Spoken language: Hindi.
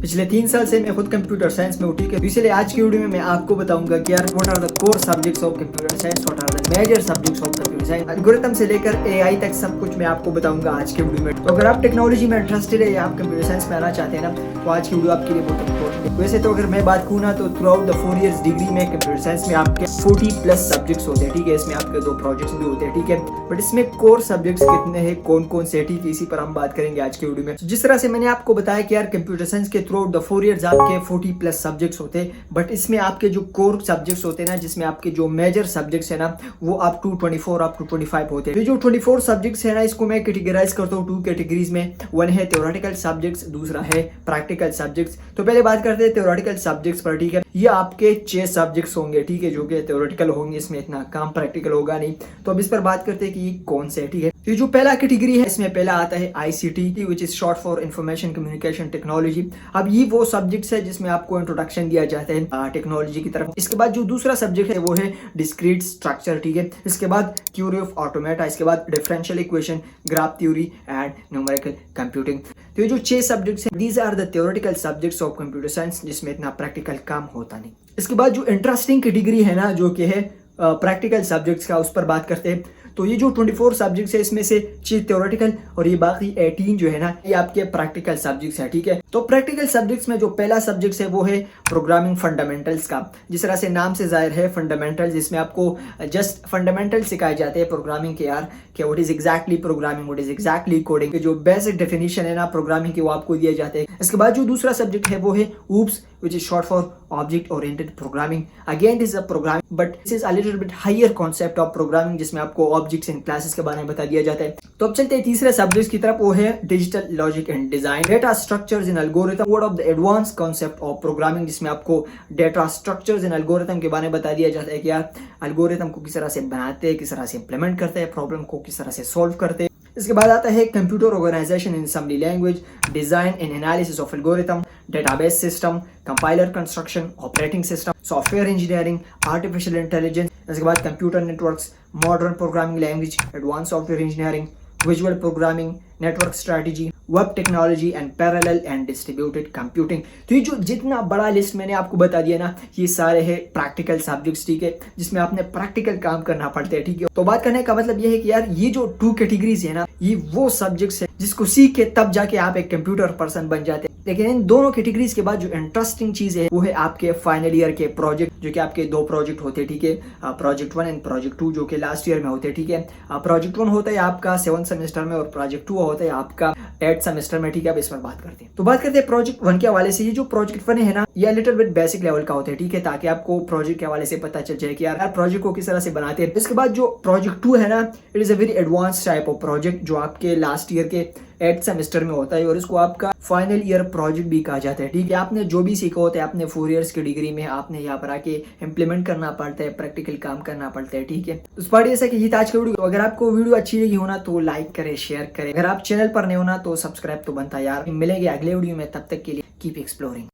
पिछले 3 साल से मैं खुद कंप्यूटर साइंस में हूँ, ठीक है। इसलिए आज की वीडियो में मैं आपको बताऊंगा कि यार what are the core subjects of computer science, what are the major subjects of computer science. Algorithm से लेकर एआई तक सब कुछ मैं आपको बताऊंगा आज के वीडियो में। तो अगर आप टेक्नोलॉजी में इंटरेस्टेड है या आप कंप्यूटर साइंस में आना चाहते हैं ना, तो आज की वीडियो आपके लिए बहुत इंपॉर्टेंट है। वैसे तो अगर मैं बात करूँ ना, तो through out the 4 years degree में कंप्यूटर साइंस में आपके 40+ सब्जेक्ट्स होते हैं, ठीक है। इसमें आपके 2 प्रोजेक्ट्स भी होते हैं, ठीक है। बट इसमें कोर सब्जेक्ट्स कितने हैं, कौन कौन से, ठीक है, इसी पर हम बात करेंगे आज के वीडियो में। जिस तरह से मैंने आपको बताया कि यार कंप्यूटर साइंस के थ्रू आउट द 4 इयर्स आपके 40+ सब्जेक्ट्स होते हैं, बट इसमें आपके जो कोर सब्जेक्ट्स होते हैं ना, जिसमें आपके जो मेजर सब्जेक्ट्स है ना, वो अप टू 25 होते हैं। ये जो 24 सब्जेक्ट्स है ना, इसको मैं कैटेगराइज करता हूँ 2 कैटेगरीज में। वन है थ्योरेटिकल सब्जेक्ट्स, दूसरा है प्रैक्टिकल सब्जेक्ट्स। तो पहले बात करते हैं थ्योरेटिकल सब्जेक्ट्स पर, ठीक है। ये आपके 6 सब्जेक्ट्स होंगे, ठीक है, जो कि थ्योरेटिकल होंगे, इसमें इतना काम प्रैक्टिकल होगा नहीं। तो अब इस पर बात करते हैं कि ये कौन से है, ठीक है। ये जो पहला कैटेगरी है, इसमें पहला आता है ICT, which is short for information communication technology. अब ये वो सब्जेक्ट्स है जिसमें आपको इंट्रोडक्शन दिया जाता है टेक्नोलॉजी की तरफ। इसके बाद जो दूसरा सब्जेक्ट है वो है डिस्क्रीट स्ट्रक्चर, ठीक है। इसके बाद थ्योरी ऑफ ऑटोमेटा, इसके बाद differential equation, graph theory and numerical computing. तो ये जो 6 सब्जेक्ट्स हैं, these are the theoretical subjects of computer science, जिसमें इतना प्रैक्टिकल काम होता नहीं। इसके बाद जो इंटरेस्टिंग कैटेगरी है ना, जो कि है प्रैक्टिकल सब्जेक्ट्स का, उस पर बात करते हैं। तो ये जो 24 सब्जेक्ट्स है, इसमें से 6 थ्योरेटिकल और ये बाकी 18 जो है ना, ये आपके प्रैक्टिकल सब्जेक्ट्स है, ठीक है। तो प्रैक्टिकल सब्जेक्ट्स में जो पहला सब्जेक्ट है वो है प्रोग्रामिंग फंडामेंटल्स का। जिस तरह से नाम से जाहिर है, फंडामेंटल्स, जिसमें आपको जस्ट फंडामेंटल सिखाए जाते हैं प्रोग्रामिंग के, यार कि what is exactly programming, what is exactly coding, जो बेसिक डेफिनेशन है ना प्रोग्रामिंग के, वो आपको दिए जाते हैं। इसके बाद जो दूसरा सब्जेक्ट है वो है OOPS, which is short for object oriented programming. Again this is a programming, but this is a little bit higher concept of programming, जिसमें आपको objects and classes के बारे में बता दिया जाता है। तो अब चलते हैं तीसरे सब्जेक्ट की तरफ, वो है digital logic and design, data structures in algorithm, word of the advance concept of programming, जिसमें आपको डेटा स्ट्रक्चर्स इन एल्गोरिथम के बारे में बता दिया जाता है कि यार एल्गोरिथम को किस तरह से बनाते हैं, किस तरह से इंप्लीमेंट करते हैं, प्रॉब्लम को किस तरह से सॉल्व करते हैं। इसके बाद आता है computer organization in assembly language, design and analysis of algorithm, database system, compiler construction, operating system, software engineering, artificial intelligence. इसके बाद computer networks, modern programming language, advance software engineering, visual programming, network strategy, web technology and parallel and distributed computing. तो ये जो जितना बड़ा लिस्ट मैंने आपको बता दिया ना, ये सारे हैं प्रैक्टिकल सब्जेक्ट्स, ठीक है, जिसमें आपने प्रैक्टिकल काम करना पड़ता है, ठीक है। तो बात करने का मतलब ये है कि यार ये जो 2 कैटेगरीज है ना, ये वो सब्जेक्ट्स है जिसको सीख के तब जाके आप एक कंप्यूटर पर्सन बन जाते हैं। लेकिन इन दोनों कैटेगरीज के बाद जो इंटरेस्टिंग चीज है वो है आपके फाइनल ईयर के प्रोजेक्ट, जो कि आपके 2 प्रोजेक्ट होते हैं, ठीक है। प्रोजेक्ट 1 एंड प्रोजेक्ट 2, जो कि लास्ट ईयर में होते हैं, ठीक है। प्रोजेक्ट 1 होता है आपका 7th सेमेस्टर में और प्रोजेक्ट 2 होता है आपका 8th सेमेस्टर में, ठीक है। अब इस पर बात करते हैं। तो बात करते हैं प्रोजेक्ट 1 के हवाले से। ये जो प्रोजेक्ट 1 है ना, ये लिटिल बिट बेसिक लेवल का होता है, ठीक है, ताकि आपको प्रोजेक्ट के हवाले से पता चल जाए कि यार प्रोजेक्ट को किस तरह से बनाते हैं। इसके बाद जो प्रोजेक्ट 2 है ना, it is a very advance type of project, जो आपके लास्ट ईयर के 8th सेमेस्टर में होता है और इसको आपका फाइनल ईयर प्रोजेक्ट भी कहा जाता है, ठीक है। आपने जो भी सीखा होता है अपने 4 इयर्स की डिग्री में, आपने यहाँ पर आके इंप्लीमेंट करना पड़ता है, प्रैक्टिकल काम करना पड़ता है, ठीक है। उस पर ऐसा कि ये आज का वीडियो, तो अगर आपको वीडियो अच्छी लगी हो ना, तो लाइक करें, शेयर करें। अगर आप चैनल पर नए हो ना, तो सब्सक्राइब तो बनता है यार। मिलेंगे अगले वीडियो में, तब तक के लिए कीप एक्सप्लोरिंग।